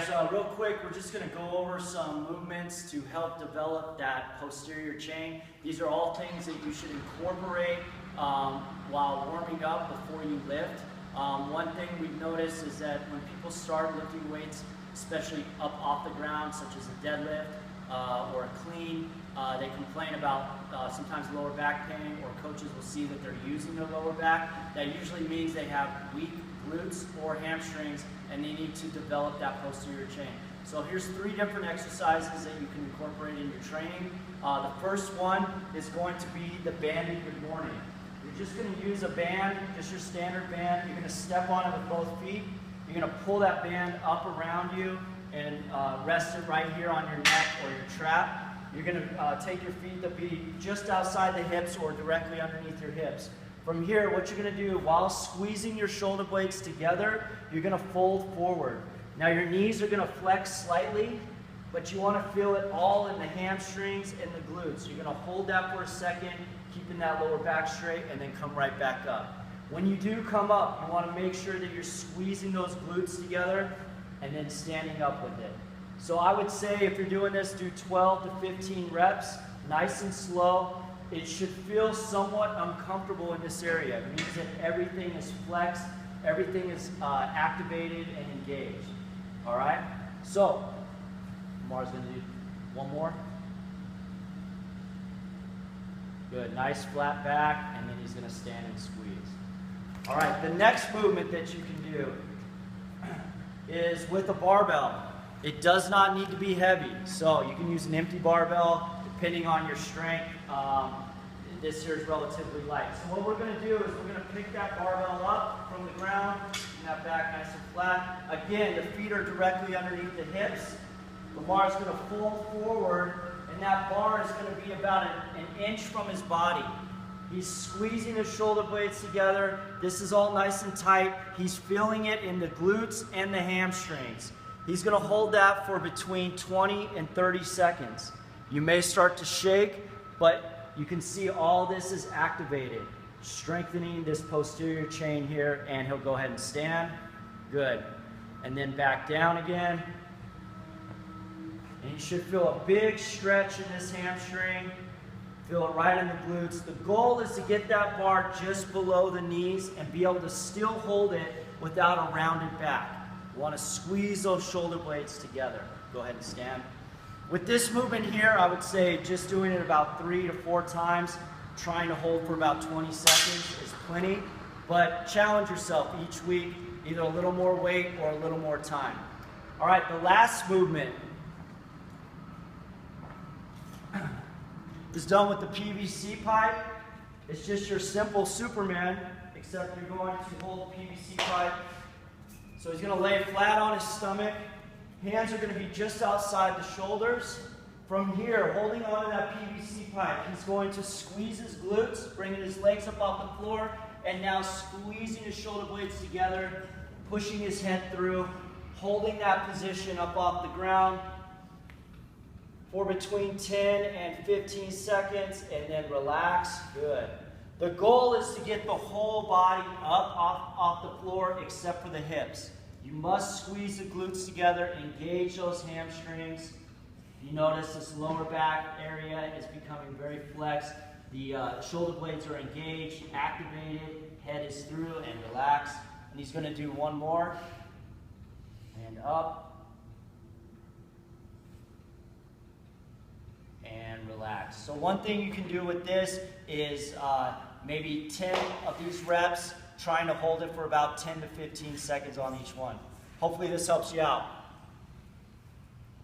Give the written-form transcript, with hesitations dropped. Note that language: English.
guys, real quick, we're just going to go over some movements to help develop that posterior chain. These are all things that you should incorporate while warming up before you lift. One thing we've noticed is that when people start lifting weights, especially up off the ground, such as a deadlift or a clean, they complain about sometimes lower back pain, or coaches will see that they're using their lower back. That usually means they have weak glutes or hamstrings, and they need to develop that posterior chain. So here's 3 different exercises that you can incorporate in your training. The first one is going to be the banded good morning. You're just going to use a band, just your standard band. You're going to step on it with both feet. You're going to pull that band up around you and rest it right here on your neck or your trap. You're going to take your feet to be just outside the hips or directly underneath your hips. From here, what you're going to do, while squeezing your shoulder blades together, you're going to fold forward. Now your knees are going to flex slightly, but you want to feel it all in the hamstrings and the glutes. You're going to hold that for a second, keeping that lower back straight, and then come right back up. When you do come up, you want to make sure that you're squeezing those glutes together and then standing up with it. So I would say if you're doing this, do 12 to 15 reps, nice and slow. It should feel somewhat uncomfortable in this area. It means that everything is flexed, everything is activated and engaged. All right? So, Lamar's going to do one more. Good. Nice flat back, and then he's going to stand and squeeze. All right, the next movement that you can do is with a barbell. It does not need to be heavy, so you can use an empty barbell depending on your strength. This here is relatively light. So what we're going to do is we're going to pick that barbell up from the ground, and that back nice and flat. Again, the feet are directly underneath the hips. Lamar is going to fold forward, and that bar is going to be about an inch from his body. He's squeezing his shoulder blades together. This is all nice and tight. He's feeling it in the glutes and the hamstrings. He's going to hold that for between 20 and 30 seconds. You may start to shake, but you can see all this is activated, strengthening this posterior chain here, and he'll go ahead and stand. Good. And then back down again. And you should feel a big stretch in this hamstring. Feel it right in the glutes. The goal is to get that bar just below the knees and be able to still hold it without a rounded back. You want to squeeze those shoulder blades together. Go ahead and stand. With this movement here, I would say just doing it about 3 to 4 times, trying to hold for about 20 seconds is plenty, but challenge yourself each week, either a little more weight or a little more time. All right, the last movement is done with the PVC pipe. It's just your simple Superman, except you're going to hold the PVC pipe. So he's going to lay flat on his stomach. Hands are going to be just outside the shoulders. From here, holding onto that PVC pipe, he's going to squeeze his glutes, bringing his legs up off the floor, and now squeezing his shoulder blades together, pushing his head through, holding that position up off the ground for between 10 and 15 seconds, and then relax. Good. The goal is to get the whole body up off the floor except for the hips. You must squeeze the glutes together, engage those hamstrings. You notice this lower back area is becoming very flexed. The shoulder blades are engaged, activated, head is through, and relax. And he's going to do one more. And up. And relax. So one thing you can do with this is maybe 10 of these reps, trying to hold it for about 10 to 15 seconds on each one. Hopefully this helps you out.